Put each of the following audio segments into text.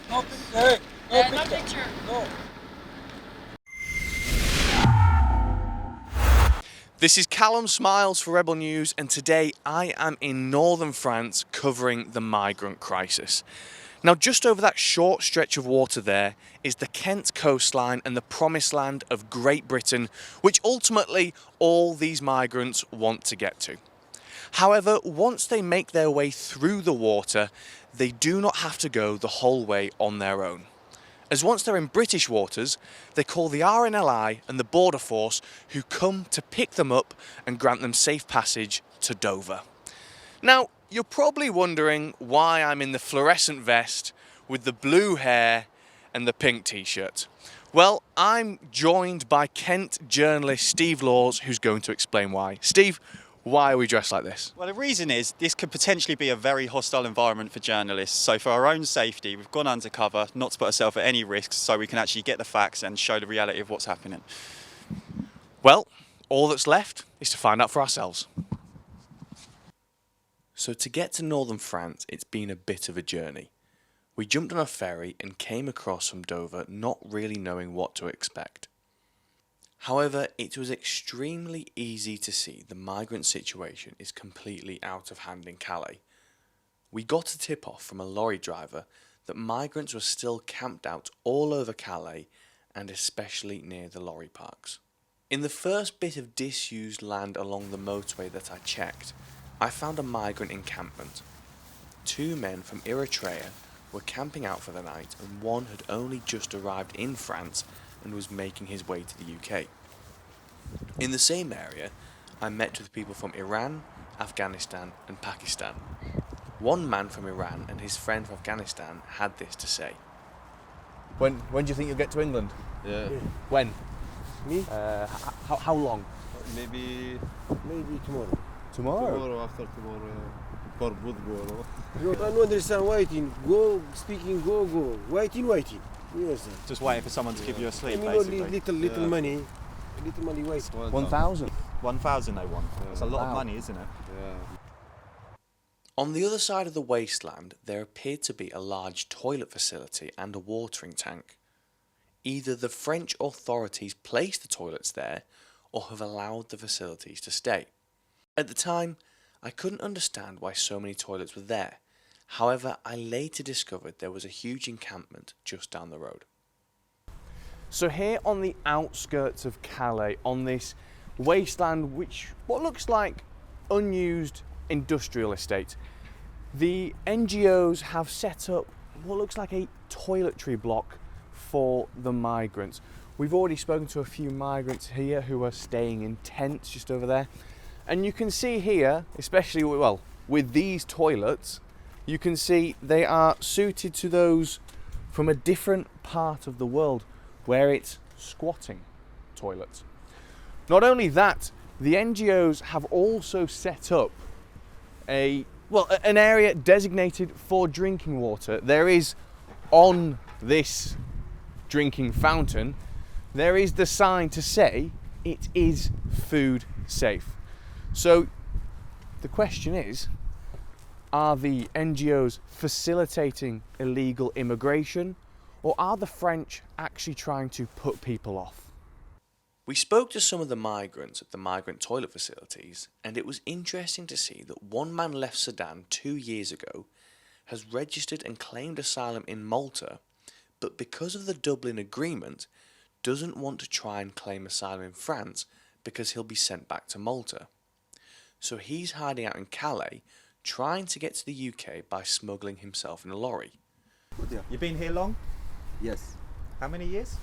No picture. No picture. No. This is Callum Smiles for Rebel News, and today I am in northern France covering the migrant crisis. Now, just over that short stretch of water there is the Kent coastline and the promised land of Great Britain, which ultimately all these migrants want to get to. However, once they make their way through the water, they do not have to go the whole way on their own. As once they're in British waters, they call the RNLI and the Border Force, who come to pick them up and grant them safe passage to Dover. Now, you're probably wondering why I'm in the fluorescent vest with the blue hair and the pink t-shirt. Well, I'm joined by Kent journalist Steve Laws, who's going to explain why. Steve, why are we dressed like this? Well, the reason is this could potentially be a very hostile environment for journalists. So for our own safety, we've gone undercover, not to put ourselves at any risks, so we can actually get the facts and show the reality of what's happening. Well, all that's left is to find out for ourselves. So to get to northern France, it's been a bit of a journey. We jumped on a ferry and came across from Dover not really knowing what to expect. However, it was extremely easy to see the migrant situation is completely out of hand in Calais. We got a tip-off from a lorry driver that migrants were still camped out all over Calais and especially near the lorry parks. In the first bit of disused land along the motorway that I checked, I found a migrant encampment. Two men from Eritrea were camping out for the night, and one had only just arrived in France and was making his way to the UK. In the same area, I met with people from Iran, Afghanistan and Pakistan. One man from Iran and his friend from Afghanistan had this to say. When do you think you'll get to England? Yeah, When? Me? How long? maybe Tomorrow. tomorrow, after tomorrow, yeah. For football. You don't understand waiting. Go, speaking, go. Waiting. You understand? Just waiting for someone to give you a I sleep, mean, basically. only little Yeah. money. Little money wait. 1,000. 1,000 they want. That's a lot Wow. of money, isn't it? Yeah. On the other side of the wasteland, there appeared to be a large toilet facility and a watering tank. Either the French authorities placed the toilets there or have allowed the facilities to stay. At the time, I couldn't understand why so many toilets were there. However, I later discovered there was a huge encampment just down the road. So here on the outskirts of Calais, on this wasteland, which what looks like unused industrial estate, the NGOs have set up what looks like a toiletry block for the migrants. We've already spoken to a few migrants here who are staying in tents just over there. And you can see here, especially with these toilets, you can see they are suited to those from a different part of the world where it's squatting toilets. Not only that, the NGOs have also set up an area designated for drinking water. There is on this drinking fountain, there is the sign to say it is food safe. So the question is, are the NGOs facilitating illegal immigration, or are the French actually trying to put people off? We spoke to some of the migrants at the migrant toilet facilities, and it was interesting to see that one man left Sudan 2 years ago, has registered and claimed asylum in Malta, but because of the Dublin Agreement, doesn't want to try and claim asylum in France because he'll be sent back to Malta. So he's hiding out in Calais, trying to get to the UK by smuggling himself in a lorry. You've been here long? Yes. How many years?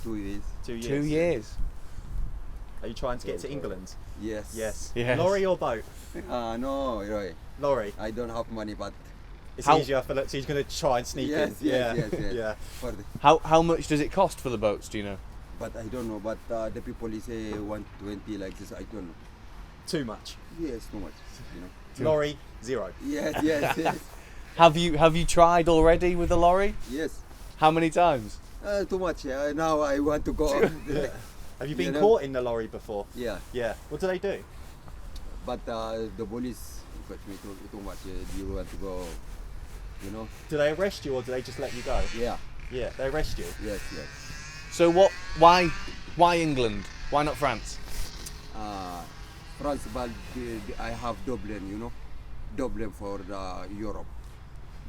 2 years. 2 years. 2 years. Are you trying to get to England? Yes. Yes. Yes. Lorry or boat? No, Roy. Lorry. I don't have money, but It's How- easier for, so he's going to try and sneak yes, in. yes. Yeah. For the, How much does it cost for the boats, do you know? but I don't know. But the people is say 120 like this. I don't know. Too much. Yes, too much. You know. Lorry, zero. Yes, yes. Have you tried already with the lorry? Yes. How many times? Too much. Now I want to go. Have you been You know? caught in the lorry before? Yeah. Yeah. What do they do? But the police got me too much. You want to go you know. Do they arrest you or do they just let you go? Yeah, Yeah, they arrest you. yes, yes. So why England? Why not France? France, but I have Dublin, you know, Dublin for the Europe.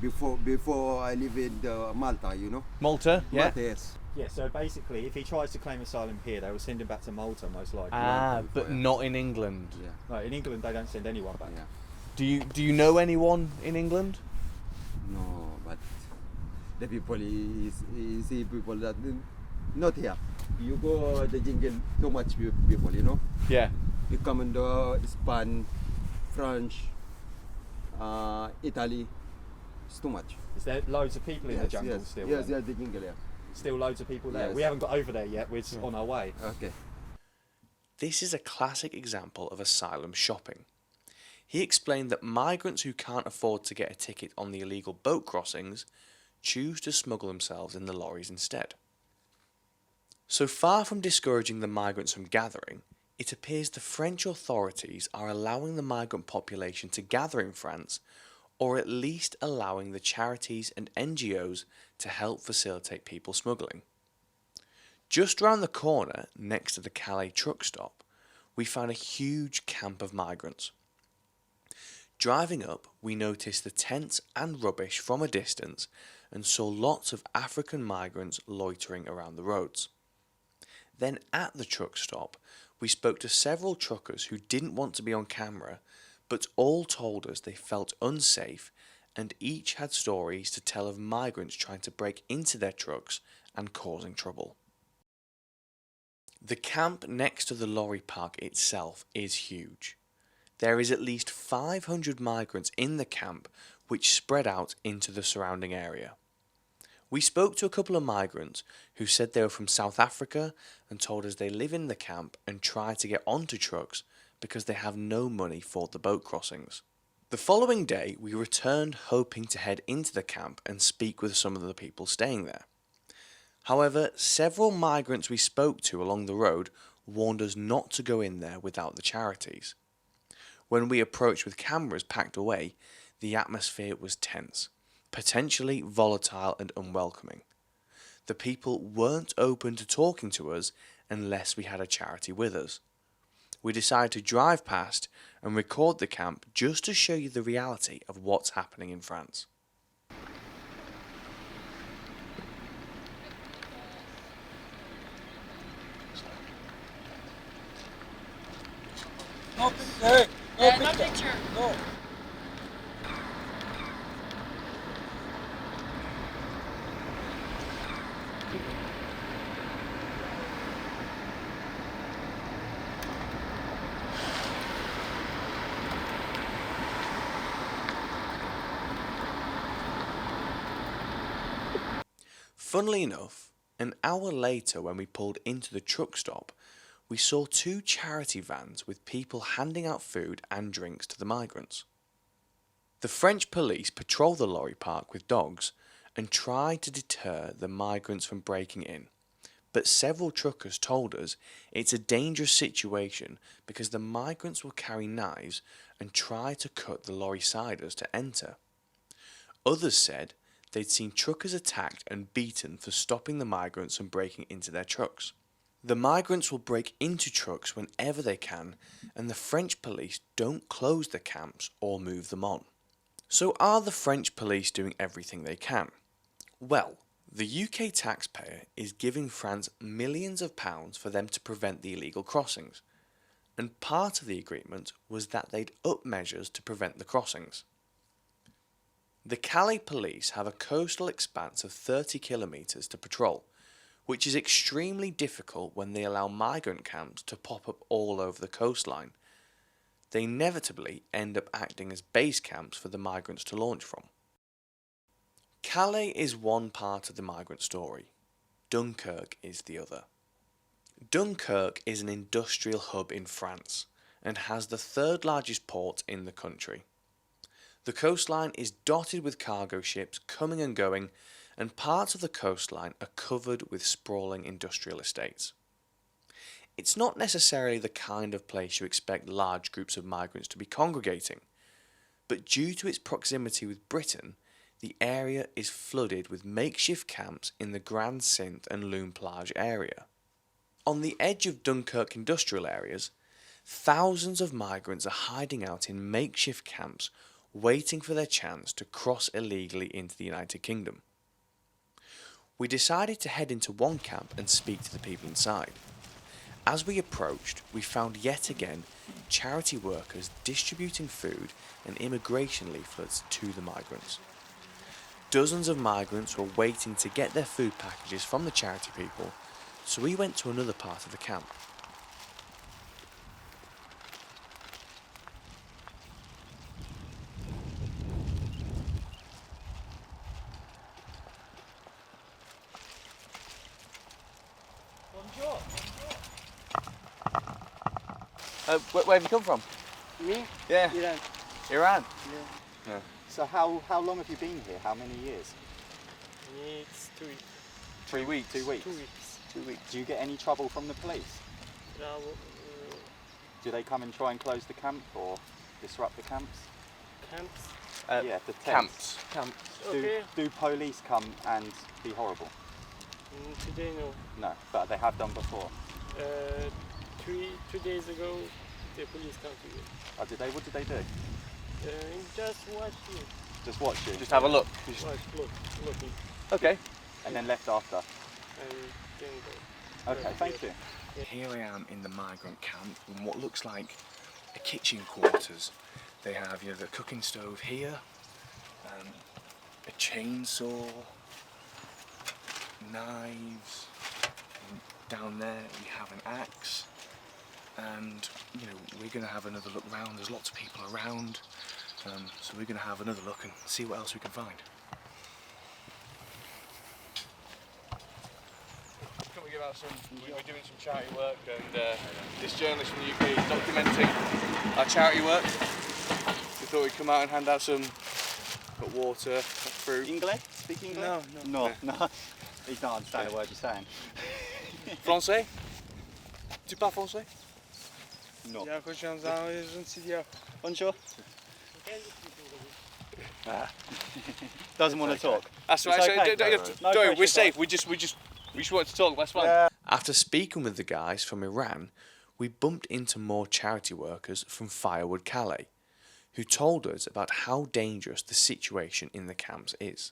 Before I live in Malta, you know. Malta, yeah. Malta, yes. Yeah, so basically, if he tries to claim asylum here, they will send him back to Malta, most likely. Ah, Malta, but yeah. not in England. Yeah, No, in England, they don't send anyone back. yeah. Do you know anyone in England? No, but the people is see people that not here. You go the jungle, too much people, you know. Yeah. You come in the Spain, France, Italy. It's too much. Is there loads of people in the jungle yes, still? Yes, then? yes, the jungle, yeah. Still loads of people there. Yes. We haven't got over there yet. We're on our way. Okay. This is a classic example of asylum shopping. He explained that migrants who can't afford to get a ticket on the illegal boat crossings choose to smuggle themselves in the lorries instead. So far from discouraging the migrants from gathering, it appears the French authorities are allowing the migrant population to gather in France, or at least allowing the charities and NGOs to help facilitate people smuggling. Just round the corner, next to the Calais truck stop, we found a huge camp of migrants. Driving up, we noticed the tents and rubbish from a distance and saw lots of African migrants loitering around the roads. Then at the truck stop, we spoke to several truckers who didn't want to be on camera, but all told us they felt unsafe and each had stories to tell of migrants trying to break into their trucks and causing trouble. The camp next to the lorry park itself is huge. There is at least 500 migrants in the camp which spread out into the surrounding area. We spoke to a couple of migrants who said they were from South Africa and told us they live in the camp and try to get onto trucks because they have no money for the boat crossings. The following day we returned hoping to head into the camp and speak with some of the people staying there. However, several migrants we spoke to along the road warned us not to go in there without the charities. When we approached with cameras packed away, the atmosphere was tense, potentially volatile and unwelcoming. The people weren't open to talking to us unless we had a charity with us. We decided to drive past and record the camp just to show you the reality of what's happening in France. No picture. No picture. No. Funnily enough, an hour later when we pulled into the truck stop, we saw two charity vans with people handing out food and drinks to the migrants. The French police patrol the lorry park with dogs and try to deter the migrants from breaking in, but several truckers told us it's a dangerous situation because the migrants will carry knives and try to cut the lorry siders to enter. Others said they'd seen truckers attacked and beaten for stopping the migrants from breaking into their trucks. The migrants will break into trucks whenever they can, and the French police don't close the camps or move them on. So are the French police doing everything they can? Well, the UK taxpayer is giving France millions of pounds for them to prevent the illegal crossings, and part of the agreement was that they'd up measures to prevent the crossings. The Calais police have a coastal expanse of 30 kilometres to patrol, which is extremely difficult when they allow migrant camps to pop up all over the coastline. They inevitably end up acting as base camps for the migrants to launch from. Calais is one part of the migrant story. Dunkirk is the other. Dunkirk is an industrial hub in France and has the third largest port in the country. The coastline is dotted with cargo ships coming and going, and parts of the coastline are covered with sprawling industrial estates. It's not necessarily the kind of place you expect large groups of migrants to be congregating, but due to its proximity with Britain, the area is flooded with makeshift camps in the Grand Sint and Loon Plage area. On the edge of Dunkirk industrial areas, thousands of migrants are hiding out in makeshift camps waiting for their chance to cross illegally into the United Kingdom. We decided to head into one camp and speak to the people inside. As we approached, we found yet again charity workers distributing food and immigration leaflets to the migrants. Dozens of migrants were waiting to get their food packages from the charity people, so we went to another part of the camp. Where have you come from? Me? Yeah. Iran. Iran? Yeah. So how long have you been here? How many years? It's 2 weeks. 3 weeks. 2 weeks. 2 weeks. 2 weeks. Do you get any trouble from the police? Now, Do they come and try and close the camp or disrupt the camps? camps. Yeah, the tents. Camps. Okay. Do police come and be horrible? Today, no. No, but they have done before. 2 days ago, the police came to you. Oh, did they? What did they do? Just watch you. Just watch you? Just have a look. Watch, looking, Okay. And then left after? and then go. Okay, thank you. Here I am in the migrant camp in what looks like a kitchen quarters. They have the cooking stove here, a chainsaw, knives, and down there we have an axe, and we're going to have another look round. There's lots of people around, so we're going to have another look and see what else we can find. We give out we're doing some charity work, and this journalist from the UK is documenting our charity work. We thought we'd come out and hand out some water, fruit. English? Speak English? No. No. He's not understanding a word you're saying. Français? Tu parles français? No. Il y a quelque chose dans les jeunes. Bonjour. Doesn't want to talk. That's right. It's So okay. don't No worry, we're pressure, safe. We just wanted to talk. That's fine. After speaking with the guys from Iran, we bumped into more charity workers from Firewood Calais, who told us about how dangerous the situation in the camps is.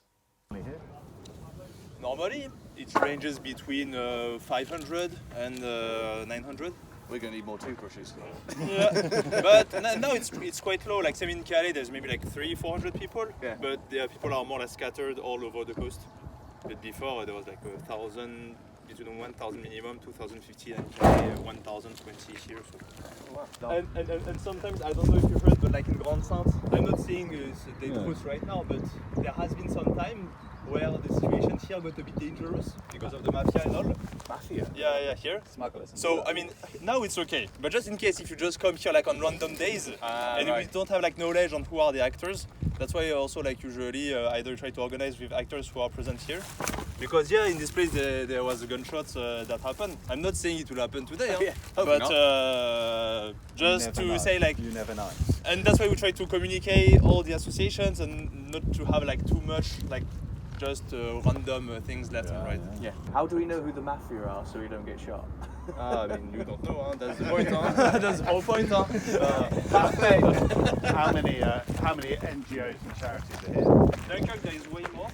Normally, it ranges between 500 and 900. We're going to need more toothbrushes. Yeah, but now it's quite low. Like, in Calais, there's maybe like 300-400 people, Yeah. but the people are more or less scattered all over the coast. But before, there was like 1,000, between 1,000 minimum, 2,050, and Calais, 1,020 here. So. And sometimes, I don't know if you heard, but like in Grand Saint, I'm not saying it's dangerous right now, but there has been some time where the situation here got a bit dangerous because of the mafia and all. Mafia? Yeah, here. Smugglers. So, I mean, now it's okay. But just in case, if you just come here like on random days, and we don't have like knowledge on who are the actors, that's why also like usually either try to organize with actors who are present here. Because yeah, in this place there was a gunshot that happened. I'm not saying it will happen today, Yeah, but just to say like, You never know. and that's why we try to communicate all the associations and not to have like too much like just random things left and right. Yeah. How do we know who the mafia are so we don't get shot? I mean, you don't know, huh? That's the point, huh? That's the whole point, huh? How many NGOs and charities are here? Dunkirk, there is way more.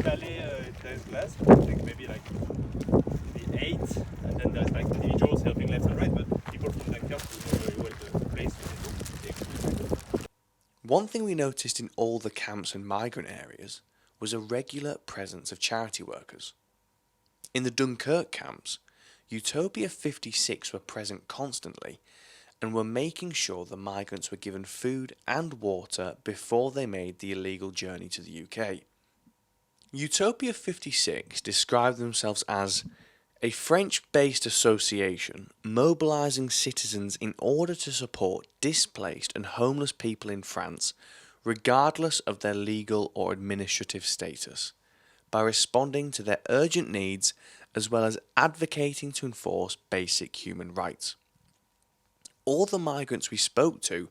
Calais, there is less. I think maybe 8, and then there's like individuals helping left and right, but people from Dunkirk who know very well the place. One thing we noticed in all the camps and migrant areas was a regular presence of charity workers. In the Dunkirk camps, Utopia 56 were present constantly and were making sure the migrants were given food and water before they made the illegal journey to the UK. Utopia 56 described themselves as a French-based association mobilising citizens in order to support displaced and homeless people in France, regardless of their legal or administrative status, by responding to their urgent needs as well as advocating to enforce basic human rights. All the migrants we spoke to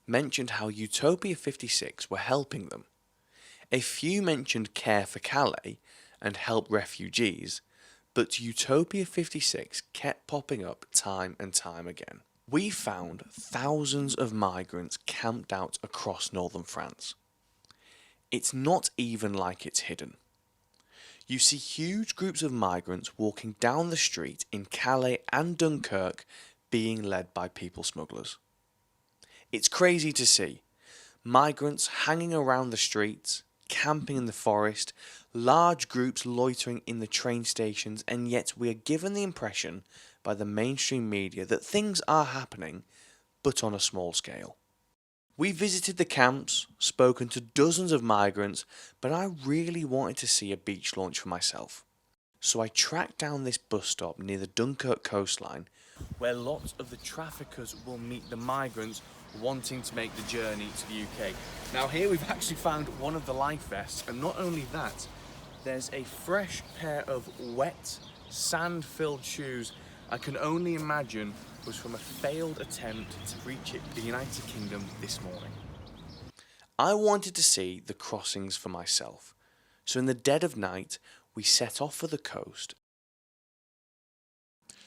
mentioned how Utopia 56 were helping them. A few mentioned Care for Calais and Help Refugees, but Utopia 56 kept popping up time and time again. We found thousands of migrants camped out across northern France. It's not even like it's hidden. You see huge groups of migrants walking down the street in Calais and Dunkirk being led by people smugglers. It's crazy to see. Migrants hanging around the streets, camping in the forest, large groups loitering in the train stations, and yet we are given the impression by the mainstream media that things are happening, but on a small scale. We visited the camps, spoken to dozens of migrants, but I really wanted to see a beach launch for myself. So I tracked down this bus stop near the Dunkirk coastline, where lots of the traffickers will meet the migrants wanting to make the journey to the UK. Now here we've actually found one of the life vests, and not only that, there's a fresh pair of wet, sand-filled shoes I can only imagine was from a failed attempt to reach the United Kingdom this morning. I wanted to see the crossings for myself, so in the dead of night we set off for the coast.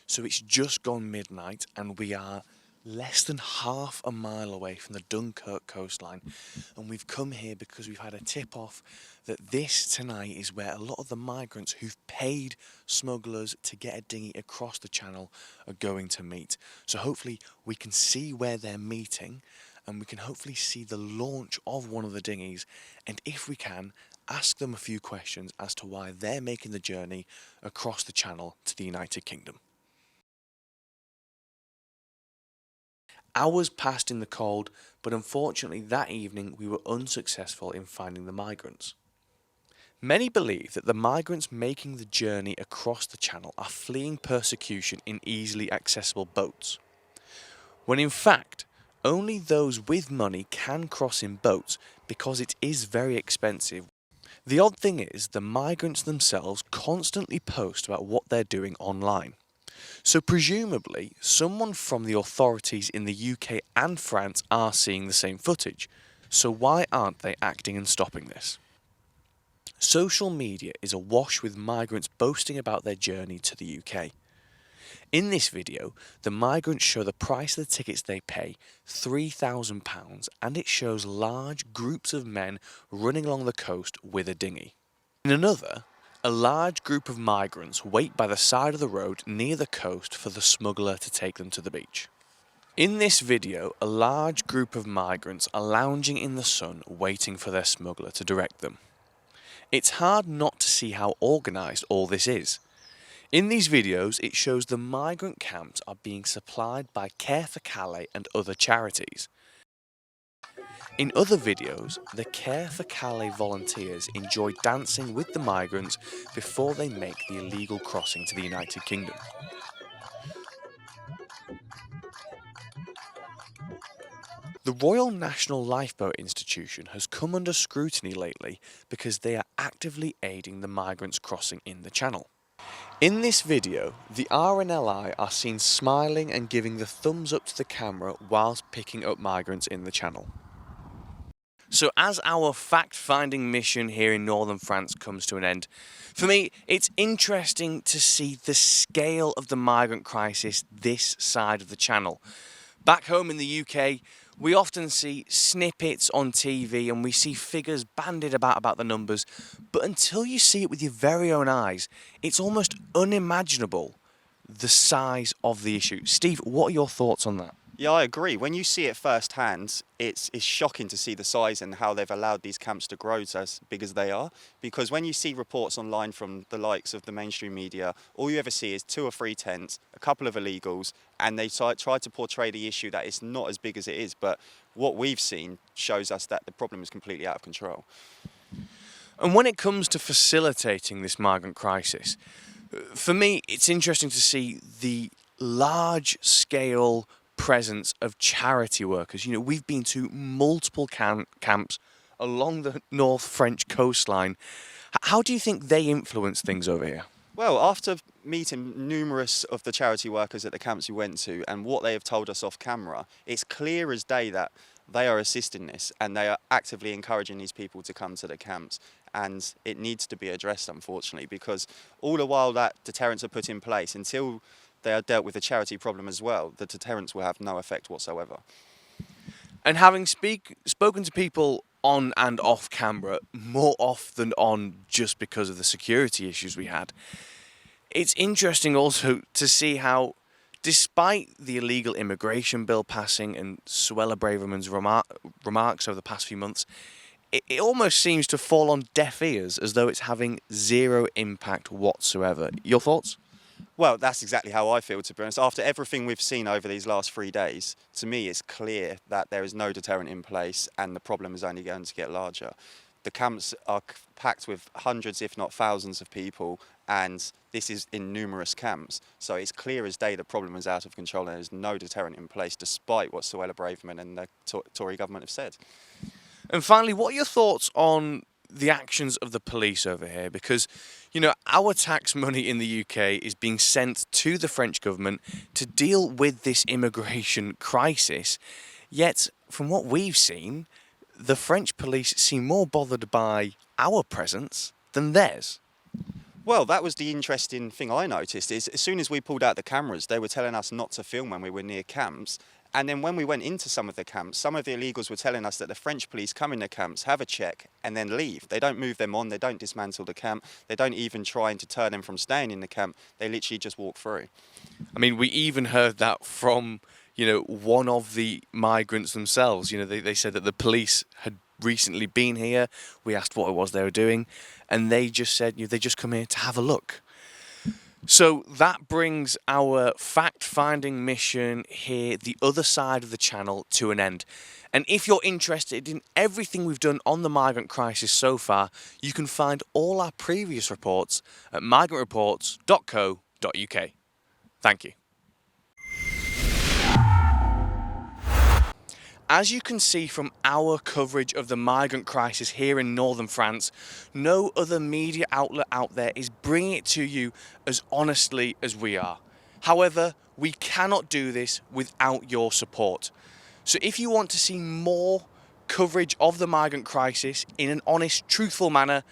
So it's just gone midnight and we are less than half a mile away from the Dunkirk coastline, and we've come here because we've had a tip off that this tonight is where a lot of the migrants who've paid smugglers to get a dinghy across the channel are going to meet. So hopefully we can see where they're meeting, and we can hopefully see the launch of one of the dinghies, and if we can, ask them a few questions as to why they're making the journey across the channel to the United Kingdom. Hours passed in the cold, but unfortunately that evening we were unsuccessful in finding the migrants. Many believe that the migrants making the journey across the channel are fleeing persecution in easily accessible boats, when in fact only those with money can cross in boats because it is very expensive. The odd thing is the migrants themselves constantly post about what they're doing online. So presumably, someone from the authorities in the UK and France are seeing the same footage. So why aren't they acting and stopping this? Social media is awash with migrants boasting about their journey to the UK. In this video, the migrants show the price of the tickets they pay, £3,000, and it shows large groups of men running along the coast with a dinghy. In another, a large group of migrants wait by the side of the road near the coast for the smuggler to take them to the beach. In this video, a large group of migrants are lounging in the sun waiting for their smuggler to direct them. It's hard not to see how organised all this is. In these videos, it shows the migrant camps are being supplied by Care for Calais and other charities. In other videos, the Care for Calais volunteers enjoy dancing with the migrants before they make the illegal crossing to the United Kingdom. The Royal National Lifeboat Institution has come under scrutiny lately because they are actively aiding the migrants crossing in the channel. In this video, the RNLI are seen smiling and giving the thumbs up to the camera whilst picking up migrants in the channel. So as our fact-finding mission here in northern France comes to an end, for me it's interesting to see the scale of the migrant crisis this side of the channel. Back home in the UK, we often see snippets on TV and we see figures bandied about the numbers, but until you see it with your very own eyes, it's almost unimaginable the size of the issue. Steve, what are your thoughts on that? Yeah, I agree. When you see it firsthand, it's shocking to see the size and how they've allowed these camps to grow to as big as they are. Because when you see reports online from the likes of the mainstream media, all you ever see is 2 or 3 tents, a couple of illegals, and they try to portray the issue that it's not as big as it is. But what we've seen shows us that the problem is completely out of control. And when it comes to facilitating this migrant crisis, for me, it's interesting to see the large-scale presence of charity workers. You know, we've been to multiple camps along the North French coastline. How do you think they influence things over here? Well, after meeting numerous of the charity workers at the camps we went to and what they have told us off camera, it's clear as day that they are assisting this, and they are actively encouraging these people to come to the camps. And it needs to be addressed, unfortunately, because all the while that deterrents are put in place, until they are dealt with the charity problem as well, the deterrents will have no effect whatsoever. And having spoken to people on and off camera, more off than on just because of the security issues we had, it's interesting also to see how, despite the illegal immigration bill passing and Suella Braverman's remarks over the past few months, it almost seems to fall on deaf ears, as though it's having zero impact whatsoever. Your thoughts? Well, that's exactly how I feel, to be honest. After everything we've seen over these last 3 days, to me it's clear that there is no deterrent in place and the problem is only going to get larger. The camps are packed with hundreds, if not thousands of people, and this is in numerous camps. So it's clear as day the problem is out of control and there's no deterrent in place, despite what Suella Braverman and the Tory government have said. And finally, what are your thoughts on the actions of the police over here? Because, you know, our tax money in the UK is being sent to the French government to deal with this immigration crisis. Yet, from what we've seen, the French police seem more bothered by our presence than theirs. Well, that was the interesting thing I noticed, is as soon as we pulled out the cameras, they were telling us not to film when we were near camps. And then when we went into some of the camps, some of the illegals were telling us that the French police come in the camps, have a check, and then leave. They don't move them on, they don't dismantle the camp, they don't even try to deter them from staying in the camp, they literally just walk through. I mean, we even heard that from, you know, one of the migrants themselves. You know, they said that the police had recently been here, we asked what it was they were doing, and they just said, you know, they just come here to have a look. So that brings our fact-finding mission here, the other side of the channel, to an end. And if you're interested in everything we've done on the migrant crisis so far, you can find all our previous reports at migrantreports.co.uk. Thank you. As you can see from our coverage of the migrant crisis here in northern France, no other media outlet out there is bringing it to you as honestly as we are. However, we cannot do this without your support. So if you want to see more coverage of the migrant crisis in an honest, truthful manner,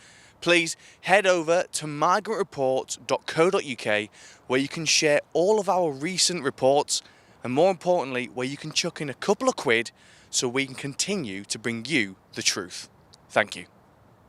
please head over to migrantreports.co.uk, where you can share all of our recent reports, and more importantly, where you can chuck in a couple of quid so we can continue to bring you the truth. Thank you.